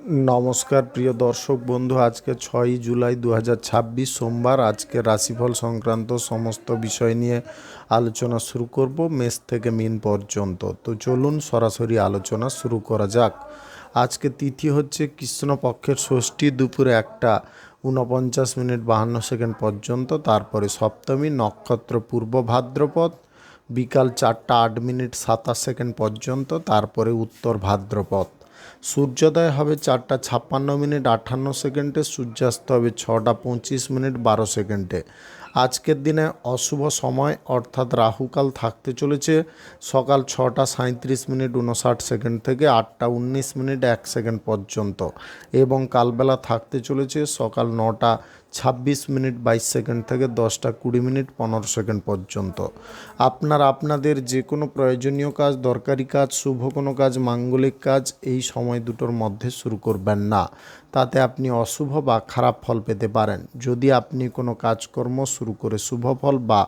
নমস্কার প্রিয় দর্শক বন্ধু, আজকে 6ই জুলাই 2026 সোমবার। আজকে রাশিফল সংক্রান্ত সমস্ত বিষয় নিয়ে আলোচনা শুরু করব, মেষ থেকে মীন পর্যন্ত। তো চলুন সরাসরি আলোচনা শুরু করা যাক। আজকে তিথি হচ্ছে কৃষ্ণপক্ষের ষষ্ঠী, দুপুরে 1:49 পর্যন্ত। তারপরে সপ্তমী, নক্ষত্র পূর্ব ভাদ্রপদ, বিকাল 4:08 পর্যন্ত। তারপরে উত্তর ভাদ্রপদ। সূর্যোদয় হবে 4:56 সূর্যাস্ত হবে 6:25 আজকের দিনে অশুভ সময় অর্থাৎ রাহুকাল থাকতে চলেছে সকাল 6:37 থেকে 8:19 পর্যন্ত, এবং কালবেলা থাকতে চলেছে সকাল 9:26 থেকে 10:20 পর্যন্ত। আপনারা আপনাদের যে কোনো প্রয়োজনীয় কাজ, দরকারি কাজ, শুভ কোনো কাজ, মাঙ্গলিক কাজ এই সময় দুটোর মধ্যে শুরু করবেন না, তাতে আপনি অশুভ বা খারাপ ফল পেতে পারেন। যদি আপনি কোনো কাজকর্ম শুরু করে শুভ ফল বা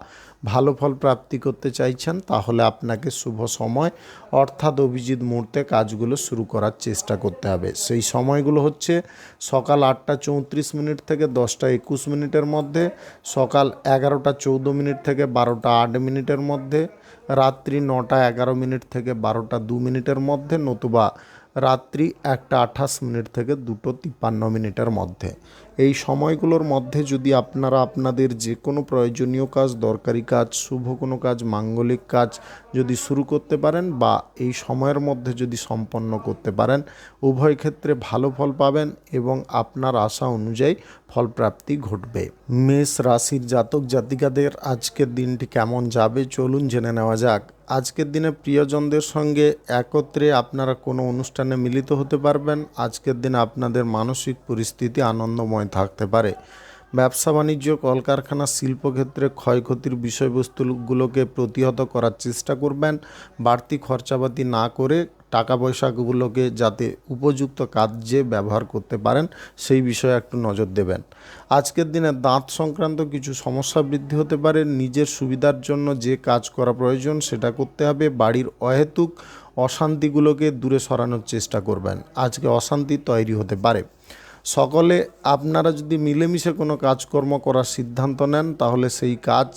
ভালো ফল প্রাপ্তি করতে চাইছেন, তাহলে আপনাকে শুভ সময় অর্থাৎ অভিজিৎ মুহূর্তে কাজগুলো শুরু করার চেষ্টা করতে হবে। সেই সময়গুলো হচ্ছে সকাল 8:34 থেকে 10:21 মধ্যে, সকাল 11:14 থেকে 12:08 মধ্যে, রাত্রি 9:11 থেকে 12:02 মধ্যে, নতুবা রাত্রি 1:28 থেকে 2:53 মধ্যে। এই সময়গুলোর মধ্যে যদি আপনারা আপনাদের যে কোনো প্রয়োজনীয় কাজ, দরকারি কাজ, শুভ কোনো কাজ, মাঙ্গলিক কাজ যদি শুরু করতে পারেন বা এই সময়ের মধ্যে যদি সম্পন্ন করতে পারেন, উভয় ক্ষেত্রে ভালো ফল পাবেন এবং আপনার আশা অনুযায়ী ফলপ্রাপ্তি ঘটবে। মেষ রাশির জাতক জাতিকাদের আজকের দিনটি কেমন যাবে চলুন জেনে নেওয়া যাক। আজকের দিনে প্রিয়জনদের সঙ্গে একত্রে আপনারা কোনো অনুষ্ঠানে মিলিত হতে পারবেন। আজকের দিনে আপনাদের মানসিক পরিস্থিতি আনন্দময় থাকতে পারে। ব্যবসা বাণিজ্য, কলকারখানা, শিল্পক্ষেত্রে ক্ষয়ক্ষতির বিষয়বস্তুগুলোকে প্রতিহত করার চেষ্টা করবেন। বাড়তি খরচাপাতি না করে টাকা পয়সাগুলোকে যাতে উপযুক্ত কাজে ব্যবহার করতে পারেন সেই বিষয়ে একটু নজর দেবেন। আজকের দিনে দাঁত সংক্রান্ত কিছু সমস্যা বৃদ্ধি হতে পারে। নিজের সুবিধার জন্য যে কাজ করা প্রয়োজন সেটা করতে হবে। বাড়ির অহেতুক অশান্তিগুলোকে দূরে সরানোর চেষ্টা করবেন। আজকে অশান্তি তৈরি হতে পারে। সকলে আপনারা যদি মিলেমিশে কোনো কাজকর্ম করার সিদ্ধান্ত নেন, তাহলে সেই কাজ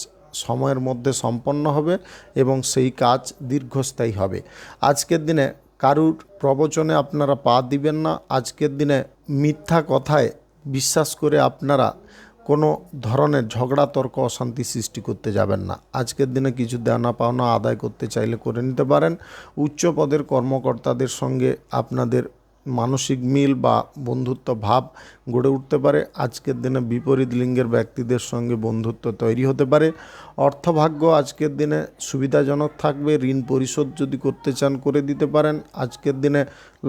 সময়ের মধ্যে সম্পন্ন হবে এবং সেই কাজ দীর্ঘস্থায়ী হবে। আজকের দিনে কারুর প্রবচনে আপনারা পা দিবেন না। আজকের দিনে মিথ্যা কথায় বিশ্বাস করে আপনারা কোনো ধরনের ঝগড়া, তর্ক, অশান্তি সৃষ্টি করতে যাবেন না। আজকের দিনে কিছু দেনা পাওনা আদায় করতে চাইলে করে নিতে পারেন। উচ্চ পদের কর্মকর্তাদের সঙ্গে আপনাদের মানসিক মিল বা বন্ধুত্ব ভাব গড়ে উঠতে পারে। আজকের দিনে বিপরীত লিঙ্গের ব্যক্তিদের সঙ্গে বন্ধুত্ব তৈরি হতে পারে। অর্থভাগ্য আজকের দিনে সুবিধাজনক থাকবে। ঋণ পরিশোধ যদি করতে চান করে দিতে পারেন। আজকের দিনে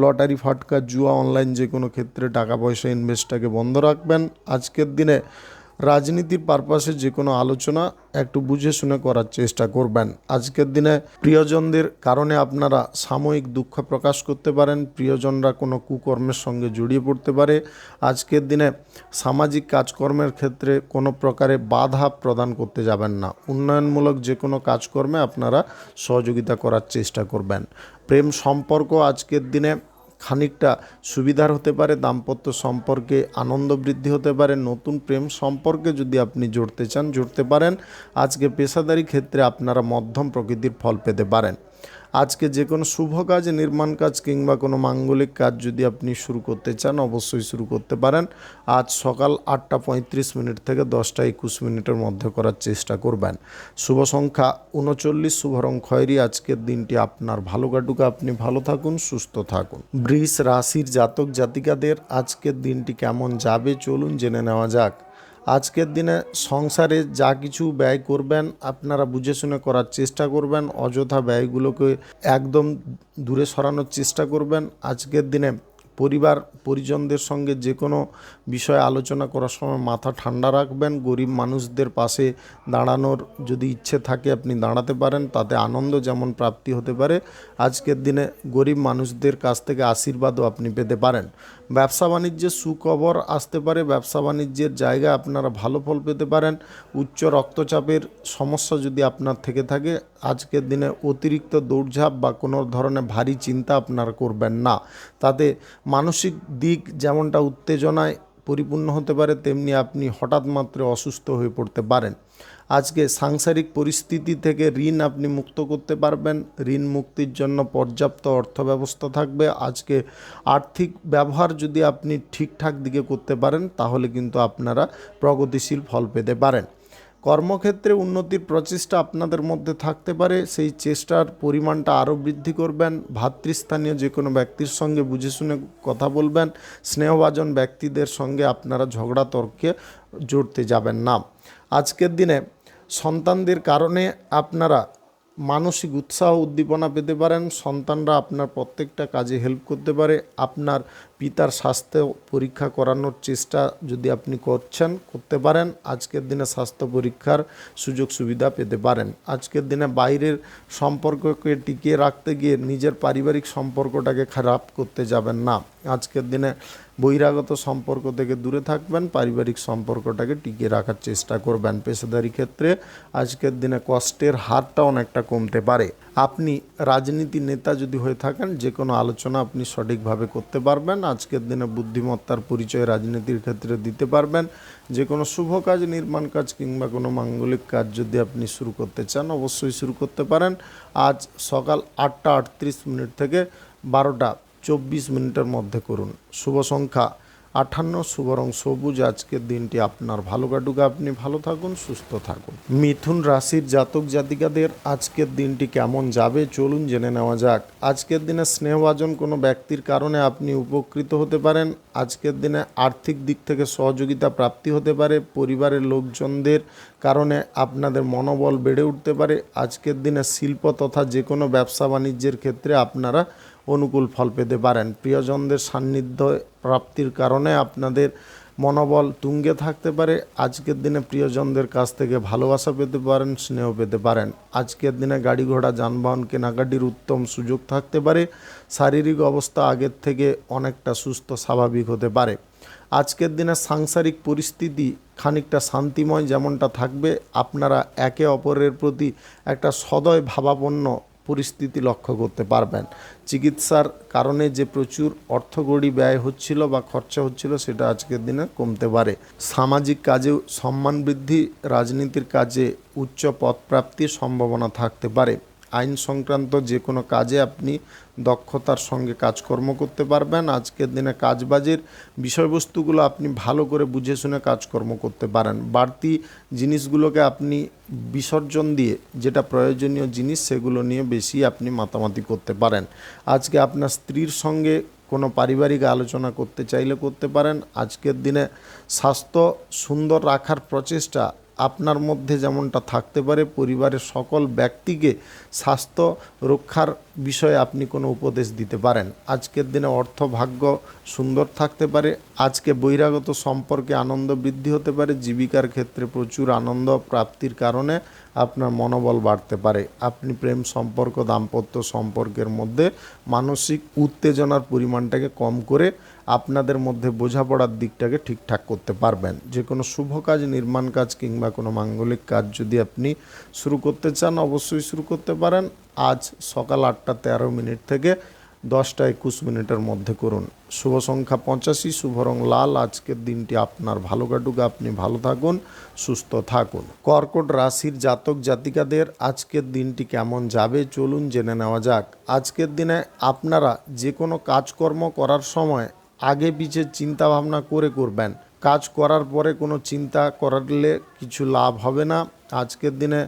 লটারি, ফাটকা, জুয়া, অনলাইন যে কোনো ক্ষেত্রে টাকা পয়সা ইনভেস্টটাকে বন্ধ রাখবেন। আজকের দিনে রাজনীতির পারপাসে যে কোনো আলোচনা একটু বুঝে শুনে করার চেষ্টা করবেন। আজকের দিনে প্রিয়জনদের কারণে আপনারা সাময়িক দুঃখ প্রকাশ করতে পারেন। প্রিয়জনরা কোনো কুকর্মের সঙ্গে জড়িয়ে পড়তে পারে। আজকের দিনে সামাজিক কাজকর্মের ক্ষেত্রে কোনো প্রকারে বাধা প্রদান করতে যাবেন না। উন্নয়নমূলক যে কোনো কাজকর্মে আপনারা সহযোগিতা করার চেষ্টা করবেন। প্রেম সম্পর্ক আজকের দিনে খানিকটা সুবিধার হতে পারে। দাম্পত্য সম্পর্কে আনন্দ বৃদ্ধি হতে পারে। নতুন প্রেম সম্পর্কে যদি আপনি জড়তে চান জড়তে পারেন। আজকে পেশাদারি ক্ষেত্রে আপনারা মধ্যম প্রকৃতির ফল পেতে পারেন। আজকে যে কোনো শুভ কাজ, নির্মাণ কাজ কিংবা কোনো মাঙ্গলিক কাজ যদি আপনি শুরু করতে চান অবশ্যই শুরু করতে পারেন। আজ সকাল 8:35 থেকে 10:21 মধ্যে করার চেষ্টা করবেন। শুভ সংখ্যা 39, শুভ রং খয়েরি। আজকের দিনটি আপনার ভালো কাটুক, আপনি ভালো থাকুন, সুস্থ থাকুন। বৃষ রাশির জাতক জাতিকাদের আজকের দিনটি কেমন যাবে চলুন জেনে নেওয়া যাক। আজকের দিনে সংসারে যা কিছু ব্যয় করবেন আপনারা বুঝে শুনে করার চেষ্টা করবেন। অযথা ব্যয়গুলোকে একদম দূরে সরানোর চেষ্টা করবেন। আজকের দিনে পরিবার পরিজনদের সঙ্গে যে কোনো বিষয়ে আলোচনা করার সময় মাথা ঠান্ডা রাখবেন। গরিব মানুষদের পাশে দাঁড়ানোর যদি ইচ্ছে থাকে আপনি দাঁড়াতে পারেন, তাতে আনন্দ যেমন প্রাপ্তি হতে পারে, আজকের দিনে গরিব মানুষদের কাছ থেকে আশীর্বাদও আপনি পেতে পারেন। ব্যবসা বাণিজ্যে সুখবর আসতে পারে। ব্যবসা বাণিজ্যের জায়গায় আপনারা ভালো ফল পেতে পারেন। উচ্চ রক্তচাপের সমস্যা যদি আপনার থেকে থাকে আজকের দিনে অতিরিক্ত দৌড়ঝাঁপ বা কোনো ধরনের ভারী চিন্তা আপনারা করবেন না। তাতে মানসিক দিক যেমনটা উত্তেজনায় পরিপূর্ণ হতে পারে, তেমনি আপনি হঠাৎ মাত্রে অসুস্থ হয়ে পড়তে পারেন। আজকে সাংসারিক পরিস্থিতি থেকে ঋণ আপনি মুক্ত করতে পারবেন। ঋণ মুক্তির জন্য পর্যাপ্ত অর্থ ব্যবস্থা থাকবে। আজকে আর্থিক ব্যবহার যদি আপনি ঠিকঠাক দিকে করতে পারেন, তাহলে কিন্তু আপনারা প্রগতিশীল ফল পেতে পারেন। কর্মক্ষেত্রে উন্নতির প্রচেষ্টা আপনাদের মধ্যে থাকতে পারে, সেই চেষ্টার পরিমাণটা আরও বৃদ্ধি করবেন। ভাতৃস্থানীয় যে কোনো ব্যক্তির সঙ্গে বুঝে শুনে কথা বলবেন। স্নেহভাজন ব্যক্তিদের সঙ্গে আপনারা ঝগড়া তর্কে জড়তে যাবেন না। আজকের দিনে সন্তানদের কারণে আপনারা মানসিক উৎসাহ উদ্দীপনা পেতে পারেন। সন্তানরা আপনার প্রত্যেকটা কাজে হেল্প করতে পারে। আপনার পিতার স্বাস্থ্য পরীক্ষা করানোর চেষ্টা যদি আপনি করতে পারেন, আজকের দিনে স্বাস্থ্য পরীক্ষার সুযোগ সুবিধা পেতে পারেন। আজকের দিনে বাইরের সম্পর্ককে টিকিয়ে রাখতে গিয়ে নিজের পারিবারিক সম্পর্কটাকে খারাপ করতে যাবেন না। আজকের দিনে বহিরাগত সম্পর্ক থেকে দূরে থাকবেন, পারিবারিক সম্পর্কটাকে টিকিয়ে রাখার চেষ্টা করবেন। পেশাদারি ক্ষেত্রে আজকের দিনে কষ্টের হারটা অনেকটা কমতে পারে। আপনি রাজনীতি নেতা যদি হয়ে থাকেন, যে কোনো আলোচনা আপনি সঠিকভাবে করতে পারবেন। আজকের দিনে বুদ্ধিমত্তার পরিচয় রাজনীতির ক্ষেত্রে দিতে পারবেন। যে কোনো শুভ কাজ, নির্মাণ কাজ কিংবা কোনো মাঙ্গলিক কাজ যদি আপনি শুরু করতে চান, অবশ্যই শুরু করতে পারেন। আজ সকাল 8টা 38 থেকে 12টা 24 মধ্যে করুন। শুভ সংখ্যা 58, শুভ রং সবুজ। আজকের দিনটি আপনার ভালো কাটুক, আপনি ভালো থাকুন, সুস্থ থাকুন। মিথুন রাশির জাতক জাতিকাদের আজকের দিনটি কেমন যাবে চলুন জেনে নেওয়া যাক। আজকের দিনে স্নেহভাজন কোনো ব্যক্তির কারণে আপনি উপকৃত হতে পারেন। আজকের দিনে আর্থিক দিক থেকে সহযোগিতা প্রাপ্তি হতে পারে। পরিবারের লোকজনদের কারণে আপনাদের মনোবল বেড়ে উঠতে পারে। আজকের দিনে শিল্প তথা যে কোনো ব্যবসা বাণিজ্যের ক্ষেত্রে আপনারা অনুকূল ফল পেতে পারেন। প্রিয়জনদের সান্নিধ্য প্রাপ্তির কারণে আপনাদের মনোবল তুঙ্গে থাকতে পারে। আজকের দিনে প্রিয়জনদের কাছ থেকে ভালোবাসা পেতে পারেন, স্নেহ পেতে পারেন। আজকের দিনে গাড়ি ঘোড়া যানবাহন কেনাকাটির উত্তম সুযোগ থাকতে পারে। শারীরিক অবস্থা আগের থেকে অনেকটা সুস্থ স্বাভাবিক হতে পারে। আজকের দিনে সাংসারিক পরিস্থিতি খানিকটা শান্তিময় যেমনটা থাকবে, আপনারা একে অপরের প্রতি একটা সদয় ভাবাপন্ন পরিস্থিতি লক্ষ্য করতে পারবেন। চিকিৎসার কারণে যে প্রচুর অর্থকড়ি ব্যয় হচ্ছিল বা খরচা হচ্ছিল, সেটা আজকের দিনে কমতে পারে। সামাজিক কাজেও সম্মান বৃদ্ধি, রাজনীতির কাজে উচ্চ পদপ্রাপ্তির সম্ভাবনা থাকতে পারে। আইন সংক্রান্ত যে কোনো কাজে আপনি দক্ষতার সঙ্গে কাজকর্ম করতে পারবেন। আজকের দিনে কাজবাজের বিষয়বস্তুগুলো আপনি ভালো করে বুঝে শুনে কাজকর্ম করতে পারেন। বাড়তি জিনিসগুলোকে আপনি বিসর্জন দিয়ে যেটা প্রয়োজনীয় জিনিস, সেগুলো নিয়ে বেশি আপনি মাতামাতি করতে পারেন। আজকে আপনার স্ত্রীর সঙ্গে কোনো পারিবারিক আলোচনা করতে চাইলে করতে পারেন। আজকের দিনে স্বাস্থ্য সুন্দর রাখার প্রচেষ্টা আপনার মধ্যে যেমনটা থাকতে পারে, পরিবারের সকল ব্যক্তিকে স্বাস্থ্য রক্ষার বিষয়ে আপনি কোনো উপদেশ দিতে পারেন। আজকের দিনে অর্থ ভাগ্য সুন্দর থাকতে পারে। আজকে বহিরাগত সম্পর্কে আনন্দ বৃদ্ধি হতে পারে। জীবিকার ক্ষেত্রে প্রচুর আনন্দ প্রাপ্তির কারণে আপনার মনোবল বাড়তে পারে। আপনি প্রেম সম্পর্ক, দাম্পত্য সম্পর্কের মধ্যে মানসিক উত্তেজনার পরিমাণটাকে কম করে আপনাদের মধ্যে বোঝাপড়ার দিকটাকে ঠিকঠাক করতে পারবেন। যে কোনো শুভ কাজ, নির্মাণ কাজ কিংবা কোনো মাঙ্গলিক কাজ যদি আপনি শুরু করতে চান, অবশ্যই শুরু করতে পারেন। আজ সকাল 8টা 13 থেকে 10টা 21 মধ্যে করুন। শুভ সংখ্যা 85, শুভ রং লাল। আজকের দিনটি আপনার ভালো কাটুক, আপনি ভালো থাকুন, সুস্থ থাকুন। কর্কট রাশির জাতক জাতিকাদের আজকের দিনটি কেমন যাবে চলুন জেনে নেওয়া যাক। আজকের দিনে আপনারা যে কোনো কাজকর্ম করার সময় আগে পিছে চিন্তা ভাবনা করে করবেন। কাজ করার পরে কোনো চিন্তা করলে কিছু লাভ হবে না। আজকের দিনে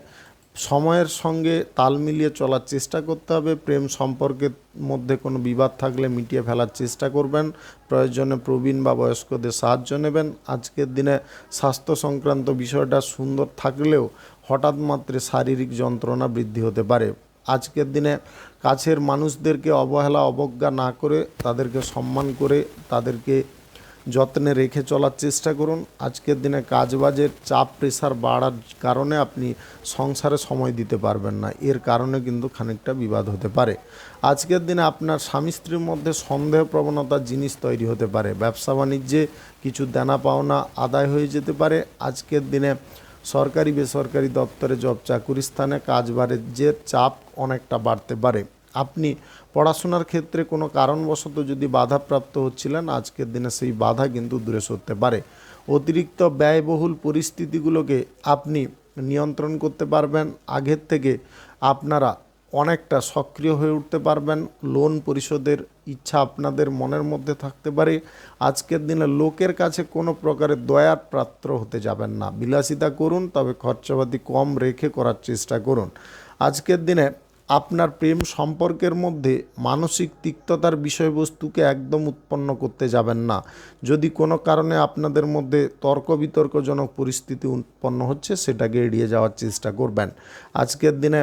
সময়ের সঙ্গে তাল মিলিয়ে চলার চেষ্টা করতে হবে। প্রেম সম্পর্কের মধ্যে কোনো বিবাদ থাকলে মিটিয়ে ফেলার চেষ্টা করবেন। প্রয়োজনে প্রবীণ বা বয়স্কদের সাহায্য নেবেন। আজকের দিনে স্বাস্থ্য সংক্রান্ত বিষয়টা সুন্দর থাকলেও হঠাৎ মাত্রে শারীরিক যন্ত্রণা বৃদ্ধি হতে পারে। আজকের দিনে কাছের মানুষদেরকে অবহেলা অবজ্ঞা না করে তাদেরকে সম্মান করে তাদেরকে যত্নে রেখে চলার চেষ্টা করুন। আজকের দিনে কাজবাজের চাপ প্রেসার বাড়ার কারণে আপনি সংসারে সময় দিতে পারবেন না, এর কারণে কিন্তু খানিকটা বিবাদ হতে পারে। আজকের দিনে আপনার স্বামী স্ত্রীর মধ্যে সন্দেহ প্রবণতার জিনিস তৈরি হতে পারে। ব্যবসা বাণিজ্যে কিছু দেনা পাওনা আদায় হয়ে যেতে পারে। আজকের দিনে সরকারি বেসরকারি দপ্তরে জব চাকুরি স্থানে কাজ বাণিজ্যের চাপ অনেকটা বাড়তে পারে। আপনি পড়াশোনার ক্ষেত্রে কোনো কারণবশত যদি বাধাপ্রাপ্ত হচ্ছিলেন, আজকের দিনে সেই বাধা কিন্তু দূরে সরতে পারে। অতিরিক্ত ব্যয়বহুল পরিস্থিতিগুলোকে আপনি নিয়ন্ত্রণ করতে পারবেন। আগের থেকে আপনারা অনেকটা সক্রিয় হয়ে উঠতে পারবেন। লোন পরিশোধের ইচ্ছা আপনাদের মনের মধ্যে থাকতে পারে। আজকের দিনে লোকের কাছে কোনো প্রকারের দয়ার পাত্র হতে যাবেন না। বিলাসিতা করুন, তবে খরচাপাতি কম রেখে করার চেষ্টা করুন। আজকের দিনে আপনার প্রেম সম্পর্কের মধ্যে মানসিক তিক্ততার বিষয়বস্তুকে একদম উৎপন্ন করতে যাবেন না। যদি কোনো কারণে আপনাদের মধ্যে তর্ক বিতর্কজনক পরিস্থিতি উৎপন্ন হচ্ছে, সেটাকে এড়িয়ে যাওয়ার চেষ্টা করবেন। আজকের দিনে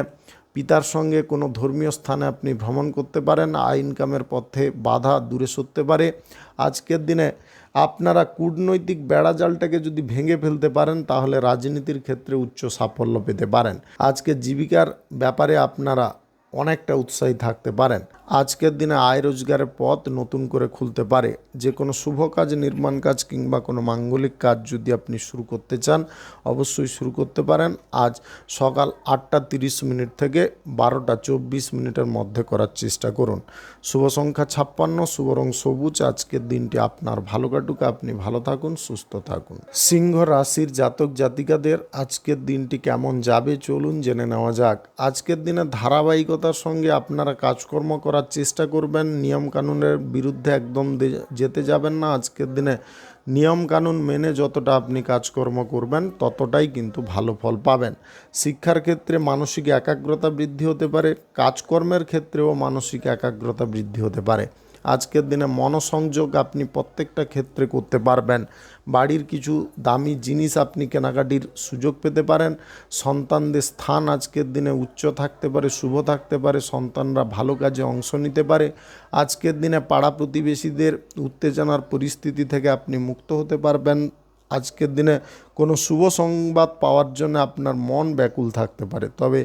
পিতার সঙ্গে কোনো ধর্মীয় স্থানে আপনি ভ্রমণ করতে পারেন। আয় ইনকামের পথে বাধা দূরে সরতে পারে। আজকের দিনে আপনারা কূটনৈতিক বেড়াজালটাকে যদি ভেঙে ফেলতে পারেন, তাহলে রাজনীতির ক্ষেত্রে উচ্চ সাফল্য পেতে পারেন। আজকে জীবিকার ব্যাপারে আপনারা অনেকটা উৎসাহী থাকতে পারেন। আজকের দিনে আয় রোজগারের পথ নতুন করে খুলতে পারে। যে কোনো শুভ কাজ, নির্মাণ কাজ কিংবা কোনো মাঙ্গলিক কাজ যদি আপনি শুরু করতে চান, অবশ্যই শুরু করতে পারেন। আজ সকাল 8:30 থেকে 12:24 মধ্যে করার চেষ্টা করুন। শুভ সংখ্যা 56, শুভ রং সবুজ। আজকের দিনটি আপনার ভালো কাটুক, আপনি ভালো থাকুন, সুস্থ থাকুন। সিংহ রাশির জাতক জাতিকাদের আজকের দিনটি কেমন যাবে চলুন জেনে নেওয়া যাক। আজকের দিনে ধারাবাহিকতার সঙ্গে আপনারা কাজকর্ম করার চেষ্টা করবেন। নিয়মকানুনের বিরুদ্ধে একদম যেতে যাবেন না। আজকের দিনে নিয়মকানুন মেনে যতটা আপনি কাজকর্ম করবেন, ততটাই কিন্তু ভালো ফল পাবেন। শিক্ষার ক্ষেত্রে মানসিক একাগ্রতা বৃদ্ধি হতে পারে। কাজকর্মের ক্ষেত্রেও মানসিক একাগ্রতা বৃদ্ধি হতে পারে। আজকের দিনে মনোসংযোগ আপনি প্রত্যেকটা ক্ষেত্রে করতে পারবেন। বাড়ির কিছু দামি জিনিস আপনি কেনাকাটির সুযোগ পেতে পারেন। সন্তানদের স্থান আজকের দিনে উচ্চ থাকতে পারে, শুভ থাকতে পারে। সন্তানরা ভালো কাজে অংশ নিতে পারে। আজকের দিনে পাড়া প্রতিবেশীদের উত্তেজনার পরিস্থিতি থেকে আপনি মুক্ত হতে পারবেন। আজকের দিনে কোনো শুভ সংবাদ পাওয়ার জন্য আপনার মন ব্যাকুল থাকতে পারে, তবে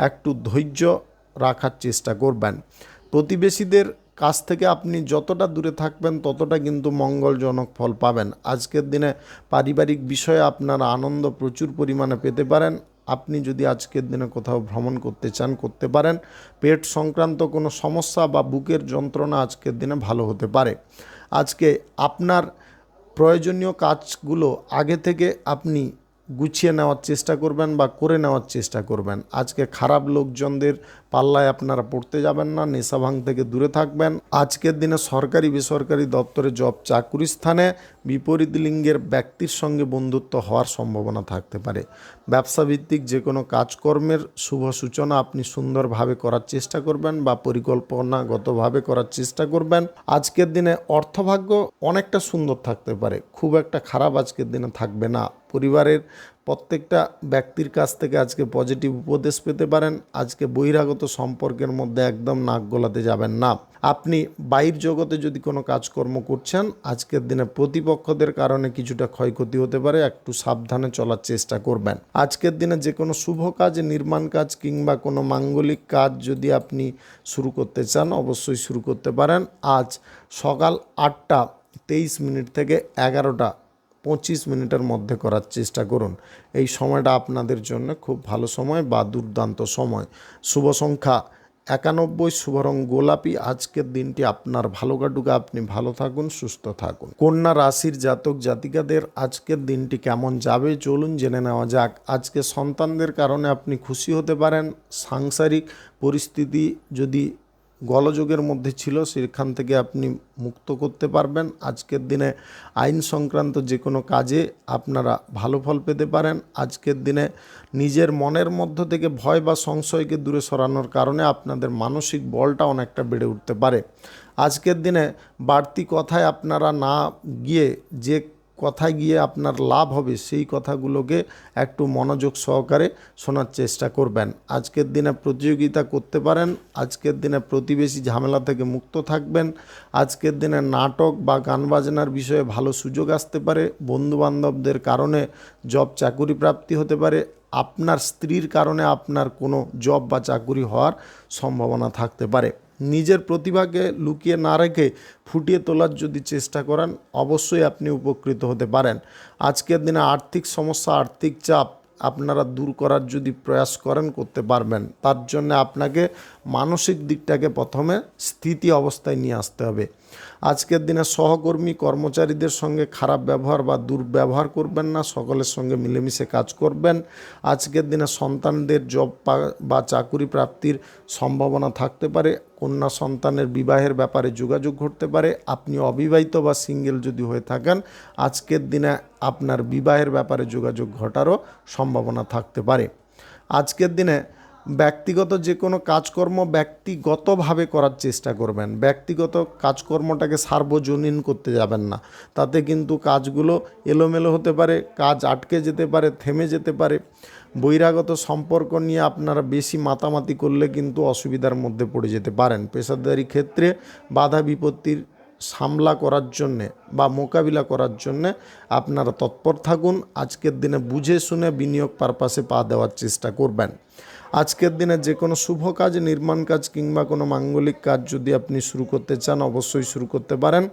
একটু ধৈর্য রাখার চেষ্টা করবেন। প্রতিবেশীদের কাছ থেকে আপনি যতটা দূরে থাকবেন, ততটা কিন্তু মঙ্গলজনক ফল পাবেন। আজকের দিনে পারিবারিক বিষয়ে আপনারা আনন্দ প্রচুর পরিমাণে পেতে পারেন। আপনি যদি আজকের দিনে কোথাও ভ্রমণ করতে চান, করতে পারেন। পেট সংক্রান্ত কোনো সমস্যা বা বুকের যন্ত্রণা আজকের দিনে ভালো হতে পারে। আজকে আপনার প্রয়োজনীয় কাজগুলো আগে থেকে আপনি গুছিয়ে নেওয়ার চেষ্টা করবেন বা করে নেওয়ার চেষ্টা করবেন। আজকে খারাপ লোকজনদের পাল্লায় আপনারা পড়তে যাবেন না। নেশাভাং থেকে দূরে থাকবেন। আজকের দিনে সরকারি বেসরকারি দপ্তরে জব চাকুরি স্থানে বিপরীত লিঙ্গের ব্যক্তির সঙ্গে বন্ধুত্ব হওয়ার সম্ভাবনা থাকতে পারে। ব্যবসাভিত্তিক যে কোনো কাজকর্মের শুভ সূচনা আপনি সুন্দরভাবে করার চেষ্টা করবেন বা পরিকল্পনাগতভাবে করার চেষ্টা করবেন। আজকের দিনে অর্থভাগ্য অনেকটা সুন্দর থাকতে পারে, খুব একটা খারাপ আজকের দিনে থাকবে না। পরিবারের প্রত্যেকটা ব্যক্তির কাছ থেকে আজকে পজিটিভ উপদেশ পেতে পারেন। আজকে বহিরাগত সম্পর্কের মধ্যে একদম নাক গলাতে যাবেন না। আপনি বাইর জগতে যদি কোনো কাজকর্ম করছেন, আজকের দিনে প্রতিপক্ষদের কারণে কিছুটা ক্ষয়ক্ষতি হতে পারে, একটু সাবধানে চলার চেষ্টা করবেন। আজকের দিনে যে কোনো শুভ কাজ, নির্মাণ কাজ কিংবা কোনো মাঙ্গলিক কাজ যদি আপনি শুরু করতে চান, অবশ্যই শুরু করতে পারেন। আজ সকাল 8:23 থেকে 11:25 মধ্যে করার চেষ্টা করুন। এই সময়টা আপনাদের জন্য খুব ভালো সময় বা দুর্দান্ত সময়। শুভ সংখ্যা 91, শুভ রং গোলাপি। আজকের দিনটি আপনার ভালো কাটুক, আপনি ভালো থাকুন, সুস্থ থাকুন। কন্যা রাশির জাতক জাতিকাদের আজকের দিনটি কেমন যাবে চলুন জেনে নেওয়া যাক। আজকে সন্তানদের কারণে আপনি খুশি হতে পারেন। সাংসারিক পরিস্থিতি যদি গোলযোগের মধ্যে ছিল, সেখান থেকে আপনি মুক্ত করতে পারবেন। আজকের দিনে আইন সংক্রান্ত যে কোনো কাজে আপনারা ভালো ফল পেতে পারেন। আজকের দিনে নিজের মনের মধ্য থেকে ভয় বা সংশয়কে দূরে সরানোর কারণে আপনাদের মানসিক বলটা অনেকটা বেড়ে উঠতে পারে। আজকের দিনে বাড়তি কথায় আপনারা না গিয়ে, যে কথায় গিয়ে আপনার লাভ হবে সেই কথাগুলোকে একটু মনোযোগ সহকারে শোনার চেষ্টা করবেন। আজকের দিনে প্রতিযোগিতা করতে পারেন। আজকের দিনে প্রতিবেশী ঝামেলা থেকে মুক্ত থাকবেন। আজকের দিনে নাটক বা গান বাজনার বিষয়ে ভালো সুযোগ আসতে পারে। বন্ধুবান্ধবদের কারণে জব চাকুরি প্রাপ্তি হতে পারে। আপনার স্ত্রীর কারণে আপনার কোনো জব বা চাকুরি হওয়ার সম্ভাবনা থাকতে পারে। নিজের প্রতিভাকে লুকিয়ে না রেখে ফুটিয়ে তোলার যদি চেষ্টা করেন, অবশ্যই আপনি উপকৃত হতে পারেন। আজকের দিনে আর্থিক সমস্যা, আর্থিক চাপ আপনারা দূর করার যদি প্রয়াস করেন করতে পারবেন। তার জন্য আপনাকে মানসিক দিকটাকে প্রথমে স্থিতি অবস্থায় নিয়ে আসতে হবে। আজকের দিনে সহকর্মী কর্মচারীদের সঙ্গে খারাপ ব্যবহার বা দুর্ব্যবহার করবেন না, সকলের সঙ্গে মিলেমিশে কাজ করবেন। আজকের দিনে সন্তানদের জব বা চাকুরি প্রাপ্তির সম্ভাবনা থাকতে পারে। কন্যা সন্তানের বিবাহের ব্যাপারে যোগাযোগ ঘটতে পারে। আপনি অবিবাহিত বা সিঙ্গেল যদি হয়ে থাকেন, আজকের দিনে আপনার বিবাহের ব্যাপারে যোগাযোগ ঘটারও সম্ভাবনা থাকতে পারে। আজকের দিনে ব্যক্তিগত যে কোনো কাজকর্ম ব্যক্তিগতভাবে করার চেষ্টা করবেন। ব্যক্তিগত কাজকর্মটাকে সার্বজনীন করতে যাবেন না, তাতে কিন্তু কাজগুলো এলোমেলো হতে পারে, কাজ আটকে যেতে পারে, থেমে যেতে পারে। বহিরাগত সম্পর্ক নিয়ে আপনারা বেশি মাতামাতি করলে কিন্তু অসুবিধার মধ্যে পড়ে যেতে পারেন। পেশাদারি ক্ষেত্রে বাধা বিপত্তির সামলা করার জন্যে বা মোকাবিলা করার জন্যে আপনারা তৎপর থাকুন। আজকের দিনে বুঝে শুনে বিনিয়োগ পারপাসে পা দেওয়ার চেষ্টা করবেন। আজকের দিনে যে কোনো শুভ কাজ, নির্মাণ কাজ কিংবা কোনো মাঙ্গলিক কাজ যদি আপনি শুরু করতে চান, অবশ্যই শুরু করতে পারেন।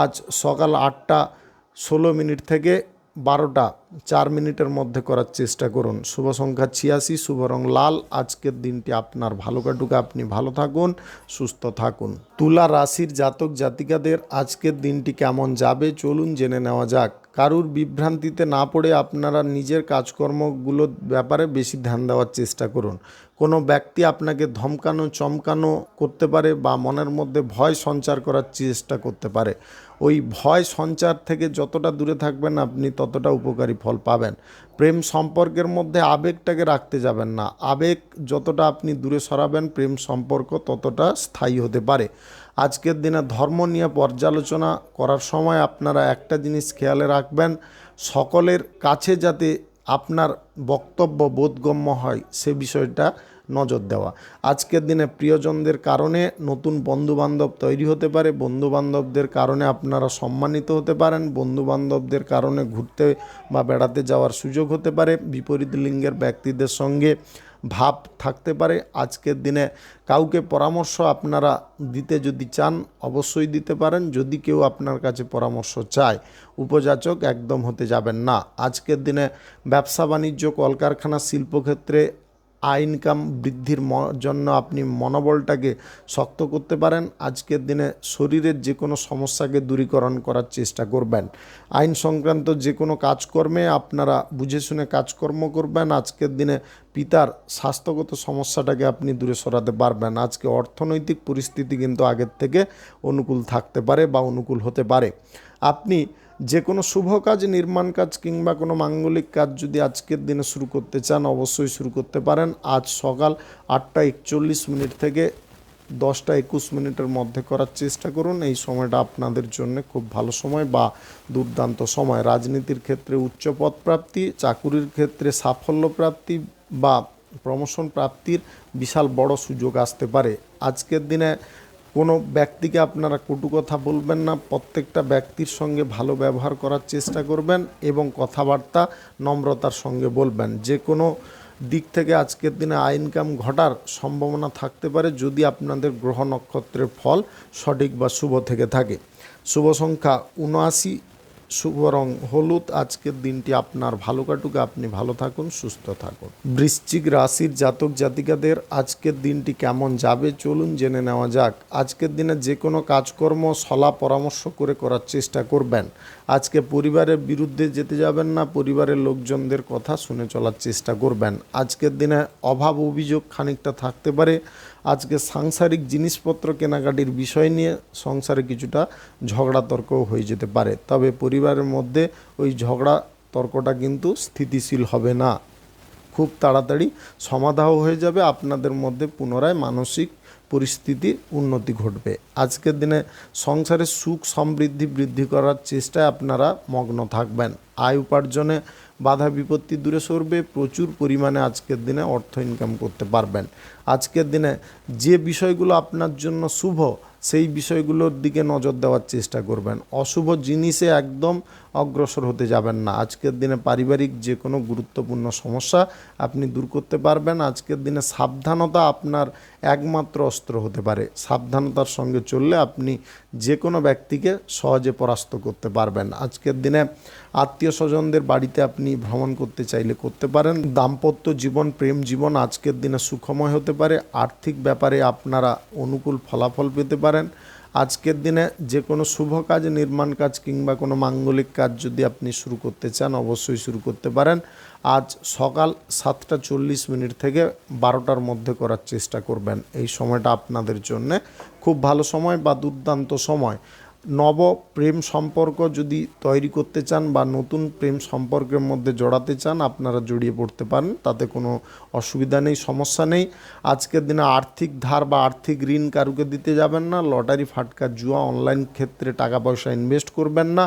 আজ সকাল 8:16 থেকে 12:04 মধ্যে করার চেষ্টা করুন। শুভ সংখ্যা 86, শুভ রং লাল। আজকের দিনটি আপনার ভালো কাটুক, আপনি ভালো থাকুন, সুস্থ থাকুন। তুলা রাশির জাতক জাতিকাদের আজকের দিনটি কেমন যাবে চলুন জেনে নেওয়া যাক। কারুর বিভ্রান্তিতে না পড়ে আপনারা নিজের কাজকর্মগুলোর ব্যাপারে বেশি ধ্যান দেওয়ার চেষ্টা করুন। কোনো ব্যক্তি আপনাকে ধমকানো চমকানো করতে পারে বা মনের মধ্যে ভয় সঞ্চার করার চেষ্টা করতে পারে। ওই ভয় সঞ্চার থেকে যতটা দূরে থাকবেন আপনি ততটা উপকারী ফল পাবেন। প্রেম সম্পর্কের মধ্যে আবেগটাকে রাখতে যাবেন না। আবেগ যতটা আপনি দূরে সরাবেন, প্রেম সম্পর্ক ততটা স্থায়ী হতে পারে। আজকের দিনে ধর্ম নিয়ে পর্যালোচনা করার সময় আপনারা একটা জিনিস খেয়ালে রাখবেন, সকলের কাছে যাতে আপনার বক্তব্য বোধগম্য হয় সে বিষয়টা নজর দেওয়া। আজকের দিনে প্রিয়জনদের কারণে নতুন বন্ধুবান্ধব তৈরি হতে পারে। বন্ধুবান্ধবদের কারণে আপনারা সম্মানিত হতে পারেন। বন্ধুবান্ধবদের কারণে ঘুরতে বা বেড়াতে যাওয়ার সুযোগ হতে পারে। বিপরীত লিঙ্গের ব্যক্তিদের সঙ্গে ভাব থাকতে পারে। আজকের দিনে কাউকে পরামর্শ আপনারা দিতে যদি চান অবশ্যই দিতে পারেন। যদি কেউ আপনার কাছে পরামর্শ চায়, উপযাচক একদম হতে যাবেন না। আজকের দিনে ব্যবসা বাণিজ্য, কলকারখানা, শিল্পক্ষেত্রে ইনকাম বৃদ্ধির জন্য আপনি মনোবলটাকে শক্ত করতে পারেন। আজকের দিনে শরীরের যে কোনো সমস্যাকে দূরীকরণ করার চেষ্টা করবেন। আইন সংক্রান্ত যে কোনো কাজকর্মে আপনারা বুঝে শুনে কাজকর্ম করবেন। আজকের দিনে পিতার স্বাস্থ্যগত সমস্যাটাকে আপনি দূরে সরাতে পারবেন। আজকে অর্থনৈতিক পরিস্থিতি কিন্তু আগের থেকে অনুকূল থাকতে পারে বা অনুকূল হতে পারে। আপনি যে কোনো শুভ কাজ, নির্মাণ কাজ কিংবা কোনো মাঙ্গলিক কাজ যদি আজকের দিনে শুরু করতে চান অবশ্যই শুরু করতে পারেন। আজ সকাল 8:41 থেকে 10:21 মধ্যে করার চেষ্টা করুন। এই সময়টা আপনাদের জন্য খুব ভালো সময় বা দুর্দান্ত সময়। রাজনীতির ক্ষেত্রে উচ্চ পদ প্রাপ্তি, চাকুরির ক্ষেত্রে সাফল্য প্রাপ্তি বা প্রমোশন প্রাপ্তির বিশাল বড় সুযোগ আসতে পারে। আজকের দিনে কোনো ব্যক্তিকে আপনারা কটু কথা বলবেন না। প্রত্যেকটা ব্যক্তির সঙ্গে ভালো ব্যবহার করার চেষ্টা করবেন এবং কথাবার্তা নম্রতার সঙ্গে বলবেন। যে কোনো দিক থেকে আজকের দিনে ইনকাম ঘটার সম্ভাবনা থাকতে পারে যদি আপনাদের গ্রহ নক্ষত্রের ফল সঠিক বা শুভ থেকে থাকে। শুভ সংখ্যা 79, শুভ রং হলুদ। আজকের দিনটি আপনার ভালো কাটুক, আপনি ভালো থাকুন, সুস্থ থাকুন। বৃশ্চিক রাশির জাতক জাতিকাদের আজকের দিনটি কেমন যাবে চলুন জেনে নেওয়া যাক। আজকের দিনে যে কোনো কাজকর্ম সলা পরামর্শ করে করার চেষ্টা করবেন। আজকে পরিবারের বিরুদ্ধে যেতে যাবেন না, পরিবারের লোকজনদের কথা শুনে চলার চেষ্টা করবেন। আজকের দিনে অভাব অভিযোগ খানিকটা থাকতে পারে। আজকে সাংসারিক জিনিসপত্র কেনাকাটির বিষয় নিয়ে সংসারে কিছুটা ঝগড়া তর্কও হয়ে যেতে পারে। তবে পরিবারের মধ্যে ওই ঝগড়া তর্কটা কিন্তু স্থিতিশীল হবে না, খুব তাড়াতাড়ি সমাধান হয়ে যাবে। আপনাদের মধ্যে পুনরায় মানসিক পরিস্থিতি উন্নতি ঘটবে। আজকের দিনে সংসারে সুখ সমৃদ্ধি বৃদ্ধি করার চেষ্টায় আপনারা মগ্ন থাকবেন। আয় উপার্জনে বাধা বিপত্তি দূরে সরবে। প্রচুর পরিমাণে আজকের দিনে অর্থ ইনকাম করতে পারবেন। আজকের দিনে যে বিষয়গুলো আপনার জন্য শুভ সেই বিষয়গুলোর দিকে নজর দেওয়ার চেষ্টা করবেন। অশুভ জিনিসে একদম অগ্রসর হতে যাবেন না। আজকের দিনে পারিবারিক যে কোনো গুরুত্বপূর্ণ সমস্যা আপনি দূর করতে পারবেন। আজকের দিনে সাবধানতা আপনার একমাত্র অস্ত্র হতে পারে। সাবধানতার সঙ্গে চললে আপনি যে কোনো ব্যক্তিকে সহজে পরাস্ত করতে পারবেন। আজকের দিনে আত্মীয় স্বজনদের বাড়িতে আপনি ভ্রমণ করতে চাইলে করতে পারেন। দাম্পত্য জীবন, প্রেম জীবন আজকের দিনে সুখময় হতে পারে। আর্থিক ব্যাপারে আপনারা অনুকূল ফলাফল পেতে পারেন। আজকের দিনে যে কোনো শুভ কাজ, নির্মাণ কাজ কিংবা কোনো মাঙ্গলিক কাজ যদি আপনি শুরু করতে চান অবশ্যই শুরু করতে পারেন। আজ সকাল 7:40 থেকে 12টার মধ্যে করার চেষ্টা করবেন। এই সময়টা আপনাদের জন্যে খুব ভালো সময় বা দুর্দান্ত সময়। নব প্রেম সম্পর্ক যদি তৈরি করতে চান বা নতুন প্রেম সম্পর্কের মধ্যে জড়াতে চান আপনারা জড়িয়ে পড়তে পারেন, তাতে কোনো অসুবিধা নেই, সমস্যা নেই। আজকের দিনে আর্থিক ধার বা আর্থিক ঋণ কারুকে দিতে যাবেন না। লটারি, ফাটকা, জুয়া, অনলাইন ক্ষেত্রে টাকা পয়সা ইনভেস্ট করবেন না।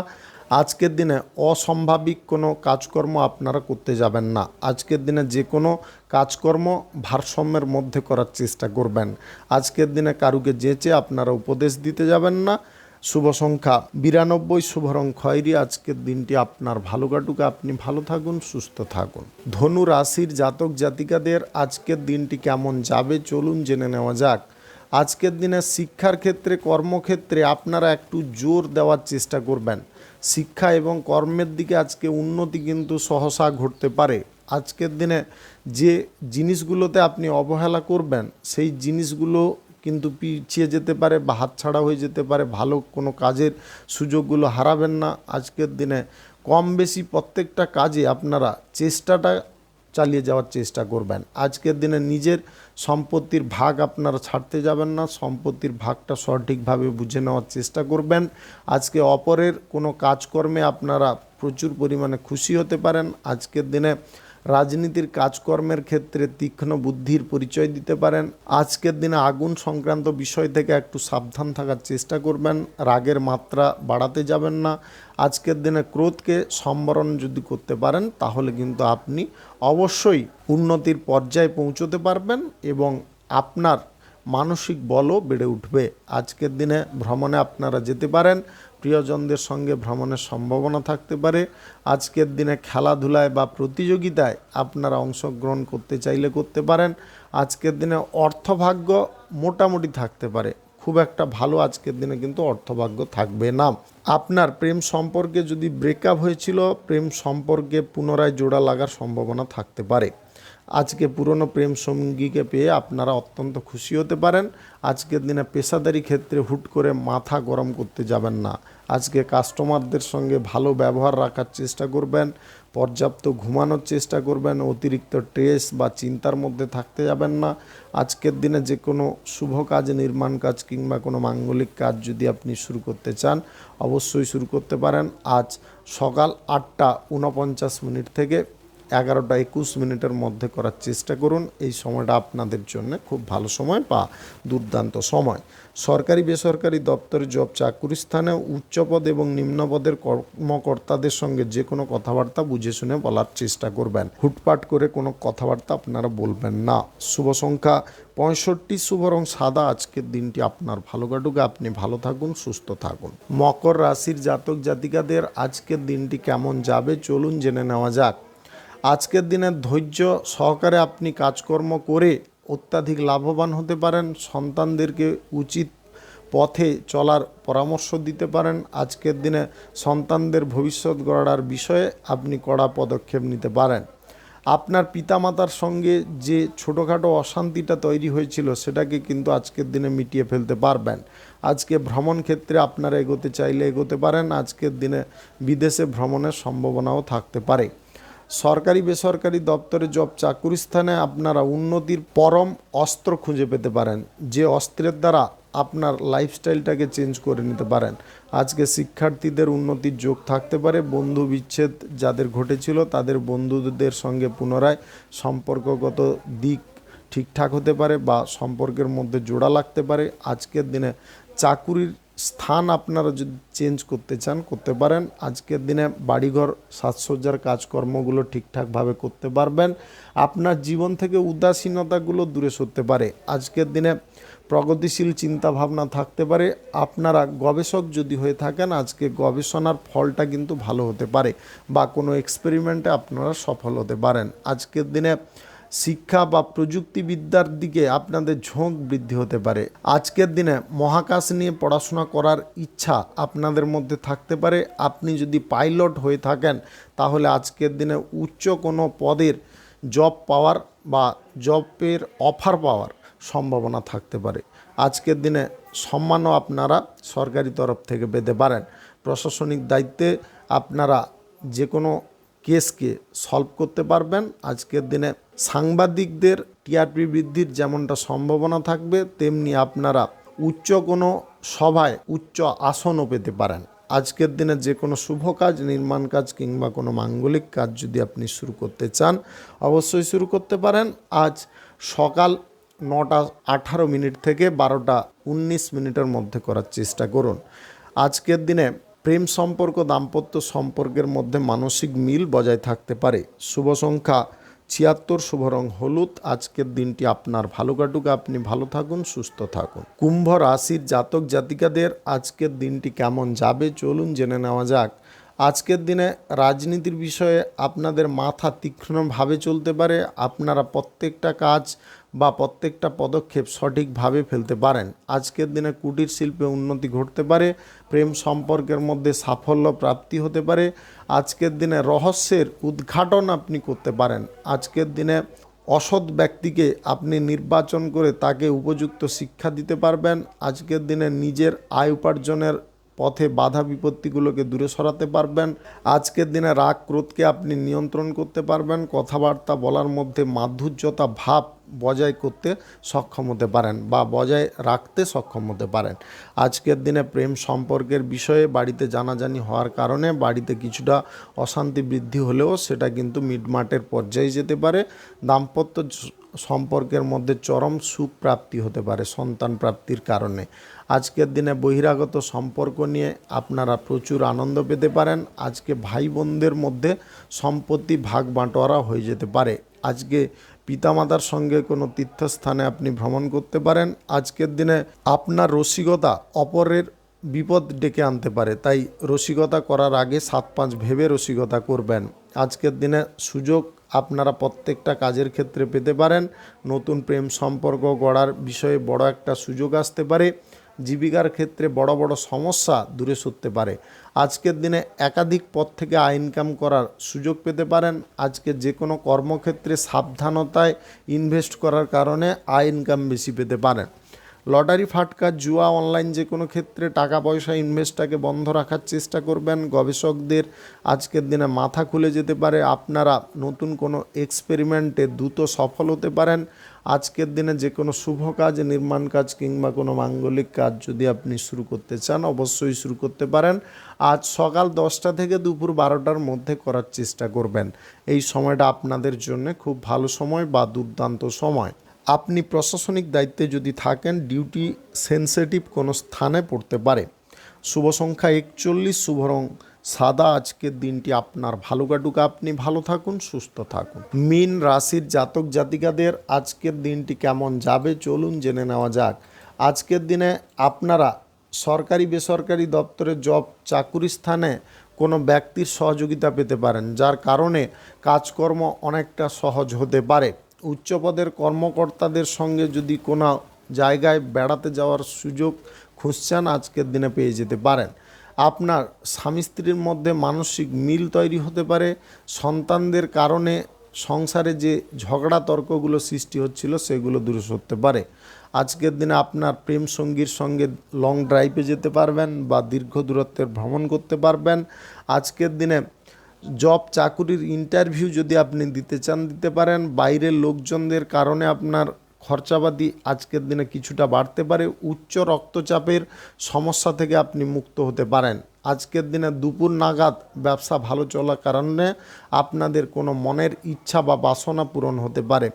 আজকের দিনে অস্বাভাবিক কোনো কাজকর্ম আপনারা করতে যাবেন না। আজকের দিনে যে কোনো কাজকর্ম ভারসাম্যের মধ্যে করার চেষ্টা করবেন। আজকের দিনে কারুকে যেচে আপনারা উপদেশ দিতে যাবেন না। শুভ সংখ্যা 92, শুভ রং খয়েরি। আজকের দিনটি আপনার ভালো কাটুক, আপনি ভালো থাকুন, সুস্থ থাকুন। ধনু রাশির জাতক জাতিকাদের আজকের দিনটি কেমন যাবে চলুন জেনে নেওয়া যাক। আজকের দিনে শিক্ষার ক্ষেত্রে, কর্মক্ষেত্রে আপনারা একটু জোর দেওয়ার চেষ্টা করবেন। শিক্ষা এবং কর্মের দিকে আজকে উন্নতি কিন্তু সহসা ঘটতে পারে। আজকের দিনে যে জিনিসগুলোতে আপনি অবহেলা করবেন সেই জিনিসগুলো কিন্তু পিছিয়ে যেতে পারে বা হাতছাড়া হয়ে যেতে পারে। ভালো কোনো কাজের সুযোগগুলো হারাবেন না। আজকের দিনে কম বেশি প্রত্যেকটা কাজে আপনারা চেষ্টাটা চালিয়ে যাওয়ার চেষ্টা করবেন। আজকের দিনে নিজের সম্পত্তির ভাগ আপনারা ছাড়তে যাবেন না। সম্পত্তির ভাগটা সঠিকভাবে বুঝে নেওয়ার চেষ্টা করবেন। আজকে অপরের কোনো কাজকর্মে আপনারা প্রচুর পরিমাণে খুশি হতে পারেন। আজকের দিনে রাজনীতির কাজকর্মের ক্ষেত্রে তীক্ষ্ণ বুদ্ধির পরিচয় দিতে পারেন। আজকের দিনে আগুন সংক্রান্ত বিষয় থেকে একটু সাবধান থাকার চেষ্টা করবেন। রাগের মাত্রা বাড়াতে যাবেন না। আজকের দিনে ক্রোধকে সম্বরণ যদি করতে পারেন তাহলে কিন্তু আপনি অবশ্যই উন্নতির পর্যায়ে পৌঁছতে পারবেন এবং আপনার মানসিক বলও বেড়ে উঠবে। আজকের দিনে ভ্রমণে আপনারা যেতে পারেন। প্রিয়জনদের সঙ্গে ভ্রমণের সম্ভাবনা থাকতে পারে। আজকের দিনে খেলাধুলায় বা প্রতিযোগিতায় আপনারা অংশগ্রহণ করতে চাইলে করতে পারেন। আজকের দিনে অর্থভাগ্য মোটামুটি থাকতে পারে, খুব একটা ভালো আজকের দিনে কিন্তু অর্থভাগ্য থাকবে না। আপনার প্রেম সম্পর্কে যদি ব্রেকআপ হয়েছিল, প্রেম সম্পর্কে পুনরায় জোড়া লাগার সম্ভাবনা থাকতে পারে। আজকে পুরনো প্রেম সঙ্গীকে পেয়ে আপনারা অত্যন্ত খুশি হতে পারেন। আজকের দিনে পেশাদারি ক্ষেত্রে হুট করে মাথা গরম করতে যাবেন না। আজকে কাস্টমারদের সঙ্গে ভালো ব্যবহার রাখার চেষ্টা করবেন। পর্যাপ্ত ঘুমানোর চেষ্টা করবেন। অতিরিক্ত স্ট্রেস বা চিন্তার মধ্যে থাকতে যাবেন না। আজকের দিনে যে কোনো শুভ কাজ, নির্মাণ কাজ কিংবা কোনো মাঙ্গলিক কাজ যদি আপনি শুরু করতে চান অবশ্যই শুরু করতে পারেন। আজ সকাল 8:49 থেকে 11:21 মধ্যে করার চেষ্টা করুন। এই সময়টা আপনাদের জন্য খুব ভালো সময় বা দুর্দান্ত সময়। সরকারি বেসরকারি দপ্তরে জব, চাকুরি স্থানে উচ্চপদ এবং নিম্নপদের কর্মকর্তাদের সঙ্গে যে কোনো কথাবার্তা বুঝে শুনে বলার চেষ্টা করবেন। হুটপাট করে কোনো কথাবার্তা আপনারা বলবেন না। শুভ সংখ্যা 65, শুভ রং সাদা। আজকের দিনটি আপনার ভালো কাটুক, আপনি ভালো থাকুন, সুস্থ থাকুন। মকর রাশির জাতক জাতিকাদের আজকের দিনটি কেমন যাবে চলুন জেনে নেওয়া যাক। আজকের দিনে ধৈর্য সহকারে আপনি কাজকর্ম করে অত্যাধিক লাভবান হতে পারেন। সন্তানদেরকে উচিত পথে চলার পরামর্শ দিতে পারেন। আজকের দিনে সন্তানদের ভবিষ্যৎ গড়ার বিষয়ে আপনি কড়া পদক্ষেপ নিতে পারেন। আপনার পিতামাতার সঙ্গে যে ছোটোখাটো অশান্তিটা তৈরি হয়েছিল সেটাকে কিন্তু আজকের দিনে মিটিয়ে ফেলতে পারবেন। আজকে ভ্রমণ ক্ষেত্রে আপনারা এগোতে চাইলে এগোতে পারেন। আজকের দিনে বিদেশে ভ্রমণের সম্ভাবনাও থাকতে পারে। সরকারি বেসরকারি দপ্তরে জব, চাকুরি স্থানে আপনারা উন্নতির পরম অস্ত্র খুঁজে পেতে পারেন, যে অস্ত্রের দ্বারা আপনার লাইফস্টাইলটাকে চেঞ্জ করে নিতে পারেন। আজকে শিক্ষার্থীদের উন্নতির যোগ থাকতে পারে। বন্ধু বিচ্ছেদ যাদের ঘটেছিল তাদের বন্ধুদের সঙ্গে পুনরায় সম্পর্কগত দিক ঠিকঠাক হতে পারে বা সম্পর্কের মধ্যে জোড়া লাগতে পারে। আজকের দিনে চাকুরির স্থান আপনারা যদি চেঞ্জ করতে চান করতে পারেন। আজকের দিনে বাড়িঘর সাজসজ্জার কাজকর্মগুলো ঠিকঠাকভাবে করতে পারবেন। আপনার জীবন থেকে উদাসীনতাগুলো দূরে সরতে পারে। আজকের দিনে প্রগতিশীল চিন্তাভাবনা থাকতে পারে। আপনারা গবেষক যদি হয়ে থাকেন, আজকে গবেষণার ফলটা কিন্তু ভালো হতে পারে বা কোনো এক্সপেরিমেন্টে আপনারা সফল হতে পারেন। আজকের দিনে শিক্ষা বা প্রযুক্তিবিদ্যার দিকে আপনাদের ঝোঁক বৃদ্ধি হতে পারে। আজকের দিনে মহাকাশ নিয়ে পড়াশোনা করার ইচ্ছা আপনাদের মধ্যে থাকতে পারে। আপনি যদি পাইলট হয়ে থাকেন তাহলে আজকের দিনে উচ্চ কোনো পদের জব পাওয়ার বা জবের অফার পাওয়ার সম্ভাবনা থাকতে পারে। আজকের দিনে সম্মানও আপনারা সরকারি তরফ থেকে পেতে পারেন। প্রশাসনিক দায়িত্বে আপনারা যে কোনো কেসকে সলভ করতে পারবেন। আজকের দিনে সাংবাদিকদের টিআরপি বৃদ্ধির যেমনটা সম্ভাবনা থাকবে, তেমনি আপনারা উচ্চ কোনো সভায় উচ্চ আসনও পেতে পারেন। আজকের দিনে যে কোনো শুভ কাজ, নির্মাণ কাজ কিংবা কোনো মাঙ্গলিক কাজ যদি আপনি শুরু করতে চান, অবশ্যই শুরু করতে পারেন। আজ সকাল 9:18 থেকে 12:19 মধ্যে করার চেষ্টা করুন। আজকের দিনে প্রেম সম্পর্ক, দাম্পত্য সম্পর্কের মধ্যে মানসিক মিল বজায় থাকতে পারে। শুভ সংখ্যা 76, শুভ রং হলুদ। আজকের দিনটি আপনার ভালো কাটুক, আপনি ভালো থাকুন, সুস্থ থাকুন। কুম্ভ রাশির জাতক জাতিকাদের আজকের দিনটি কেমন যাবে চলুন জেনে নেওয়া যাক। আজকের দিনে রাজনীতির বিষয়ে আপনাদের মাথা তীক্ষ্ণভাবে চলতে পারে। আপনারা প্রত্যেকটা কাজ বা প্রত্যেকটা পদক্ষেপ সঠিকভাবে ফেলতে পারেন। আজকের দিনে কুটির শিল্পে উন্নতি ঘটতে পারে। প্রেম সম্পর্কের মধ্যে সাফল্য প্রাপ্তি হতে পারে। আজকের দিনে রহস্যের উদ্ঘাটন আপনি করতে পারেন। আজকের দিনে অসৎ ব্যক্তিকে আপনি নির্বাচন করে তাকে উপযুক্ত শিক্ষা দিতে পারবেন। আজকের দিনে নিজের আয় উপার্জনের পথে বাধা বিপত্তিগুলোকে দূরে সরাতে পারবেন। আজকের দিনে রাগ ক্রোধকে আপনি নিয়ন্ত্রণ করতে পারবেন। কথাবার্তা বলার মধ্যে মাধুর্যতা ভাব বজায় করতে সক্ষম হতে পারেন বা বজায় রাখতে সক্ষম হতে পারেন। আজকের দিনে প্রেম সম্পর্কের বিষয়ে বাড়িতে জানাজানি হওয়ার কারণে বাড়িতে কিছুটা অশান্তি বৃদ্ধি হলেও সেটা কিন্তু মিটমাটের পর্যায়ে যেতে পারে। দাম্পত্য সম্পর্কের মধ্যে চরম সুখ প্রাপ্তি হতে পারে সন্তান প্রাপ্তির কারণে। আজকের দিনে বহিরাগত সম্পর্ক নিয়ে আপনারা প্রচুর আনন্দ পেতে পারেন। আজকে ভাই বোনদের মধ্যে সম্পত্তি ভাগ বাঁটোয়ারা হয়ে যেতে পারে। আজকে পিতামাতার সঙ্গে কোনো তীর্থস্থানে আপনি ভ্রমণ করতে পারেন। আজকের দিনে আপনার রসিকতা অপরের বিপদ ডেকে আনতে পারে, তাই রসিকতা করার আগে 7-5 ভেবে রসিকতা করবেন। আজকের দিনে সুযোগ আপনারা প্রত্যেকটা কাজের ক্ষেত্রে পেতে পারেন। নতুন প্রেম সম্পর্ক গড়ার বিষয়ে বড় একটা সুযোগ আসতে পারে। জীবিকার ক্ষেত্রে বড় বড় সমস্যা দূরে সরতে পারে। আজকের দিনে একাধিক পথ থেকে আয় ইনকাম করার সুযোগ পেতে পারেন। আজকে যে কোনো কর্মক্ষেত্রে সাবধানতায় ইনভেস্ট করার কারণে আয় ইনকাম বেশি পেতে পারেন। লটারি ফাটকা জুয়া অনলাইন যে কোনো ক্ষেত্রে টাকা পয়সা ইনভেস্টটাকে বন্ধ রাখার চেষ্টা করবেন। গবেষকদের আজকের দিনে মাথা খুলে যেতে পারে। আপনারা নতুন কোনো এক্সপেরিমেন্টে দ্রুত সফল হতে পারেন। আজকের দিনে যে কোনো শুভ কাজ, নির্মাণ কাজ কিংবা কোনো মাঙ্গলিক কাজ যদি আপনি শুরু করতে চান, অবশ্যই শুরু করতে পারেন। আজ সকাল 10টা থেকে দুপুর 12টার মধ্যে করার চেষ্টা করবেন। এই সময়টা আপনাদের জন্য খুব ভালো সময় বা দুর্দান্ত সময়। আপনি প্রশাসনিক দায়িত্বে যদি থাকেন, ডিউটি সেন্সিটিভ কোনো স্থানে পড়তে পারে। শুভ সংখ্যা 41, শুভ রং সাদা। আজকের দিনটি আপনার ভালো কাটুক, আপনি ভালো থাকুন, সুস্থ থাকুন। মীন রাশির জাতক জাতিকাদের আজকের দিনটি কেমন যাবে চলুন জেনে নেওয়া যাক। আজকের দিনে আপনারা সরকারি বেসরকারি দপ্তরে জব চাকুরি স্থানে কোনো ব্যক্তির সহযোগিতা পেতে পারেন, যার কারণে কাজকর্ম অনেকটা সহজ হতে পারে। উচ্চপদের কর্মকর্তাদের সঙ্গে যদি কোনো জায়গায় বেড়াতে যাওয়ার সুযোগ খুঁজছেন, আজকের দিনে পেয়ে যেতে পারেন। আপনার স্বামী স্ত্রীর মধ্যে মানসিক মিল তৈরি হতে পারে। সন্তানদের কারণে সংসারে যে ঝগড়া তর্কগুলো সৃষ্টি হচ্ছিল সেগুলো দূরে সরতে পারে। আজকের দিনে আপনার প্রেম সঙ্গীর সঙ্গে লং ড্রাইভে যেতে পারবেন বা দীর্ঘ দূরত্বের ভ্রমণ করতে পারবেন। আজকের দিনে জব চাকুরির ইন্টারভিউ যদি আপনি দিতে চান দিতে পারেন। বাইরের লোকজনদের কারণে আপনার খরচাপাতি আজকের দিনে কিছুটা বাড়তে পারে। উচ্চ রক্তচাপের সমস্যা থেকে আপনি মুক্ত হতে পারেন। আজকের দিনে দুপুর নাগাদ ব্যবসা ভালো চলার কারণে আপনাদের কোনো মনের ইচ্ছা বা বাসনা পূরণ হতে পারে।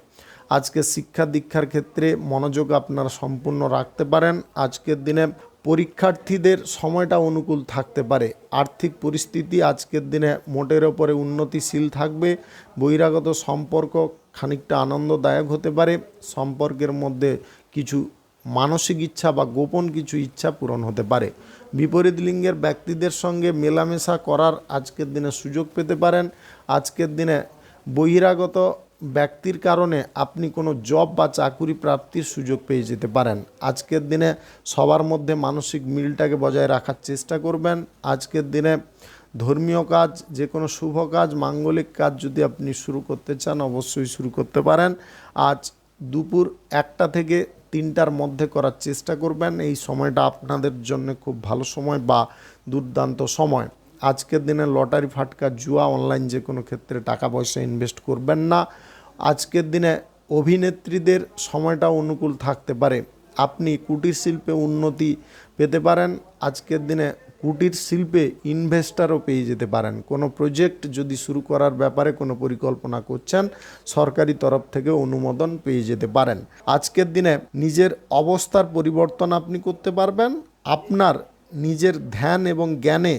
আজকে শিক্ষা দীক্ষার ক্ষেত্রে মনোযোগ আপনারা সম্পূর্ণ রাখতে পারেন। আজকের দিনে পরীক্ষার্থীদের সময়টা অনুকূল থাকতে পারে। আর্থিক পরিস্থিতি আজকের দিনে মোটের ওপরে উন্নতিশীল থাকবে। বহিরাগত সম্পর্ক খানিকটা আনন্দদায়ক হতে পারে। সম্পর্কের মধ্যে কিছু মানসিক ইচ্ছা বা গোপন কিছু ইচ্ছা পূরণ হতে পারে। বিপরীত লিঙ্গের ব্যক্তিদের সঙ্গে মেলামেশা করার আজকের দিনে সুযোগ পেতে পারেন। আজকের দিনে বহিরাগত ব্যক্তির কারণে আপনি কোনো জব বা চাকুরি প্রাপ্তির সুযোগ পেয়ে যেতে পারেন। আজকের দিনে সবার মধ্যে মানসিক মিলটাকে বজায় রাখার চেষ্টা করবেন। আজকের দিনে ধর্মীয় কাজ, যে কোনো শুভ কাজ, মাঙ্গলিক কাজ যদি আপনি শুরু করতে চান অবশ্যই শুরু করতে পারেন। আজ দুপুর 1টা থেকে 3টার মধ্যে করার চেষ্টা করবেন। এই সময়টা আপনাদের জন্য খুব ভালো সময় বা দুর্দান্ত সময়। আজকের দিনে লটারি, ফাটকা, জুয়া, অনলাইন যে কোনো ক্ষেত্রে টাকা পয়সা ইনভেস্ট করবেন না। আজকের দিনে অভিনেত্রীদের সময়টা অনুকূল থাকতে পারে। আপনি কুটির শিল্পে উন্নতি পেতে পারেন। আজকের দিনে কুটির শিল্পে ইনভেস্টারও পেয়ে যেতে পারেন। কোনো প্রজেক্ট যদি শুরু করার ব্যাপারে কোনো পরিকল্পনা করছেন, সরকারি তরফ থেকে অনুমোদন পেয়ে যেতে পারেন। আজকের দিনে নিজের অবস্থার পরিবর্তন আপনি করতে পারবেন। আপনার নিজের ধ্যান এবং জ্ঞানে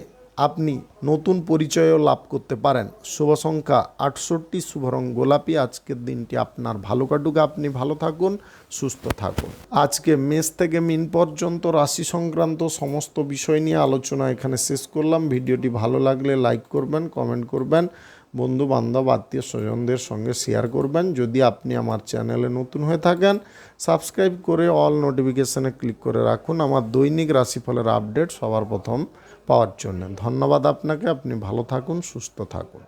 আপনি নতুন পরিচয়ও লাভ করতে পারেন। শুভ সংখ্যা 68, শুভ রং গোলাপি। আজকের দিনটি আপনার ভালো কাটুক, আপনি ভালো থাকুন, সুস্থ থাকুন। আজকে মেষ থেকে মিন পর্যন্ত রাশি সংক্রান্ত সমস্ত বিষয় নিয়ে আলোচনা এখানে শেষ করলাম। ভিডিওটি ভালো লাগলে লাইক করবেন, কমেন্ট করবেন, বন্ধু বান্ধব আত্মীয় স্বজনদের সঙ্গে শেয়ার করবেন। যদি আপনি আমার চ্যানেলে নতুন হয়ে থাকেন, সাবস্ক্রাইব করে অল নোটিফিকেশানে ক্লিক করে রাখুন আমার দৈনিক রাশিফলের আপডেট সবার প্রথম পাওয়ার জন্য। ধন্যবাদ আপনাকে। আপনি ভালো থাকুন, সুস্থ থাকুন।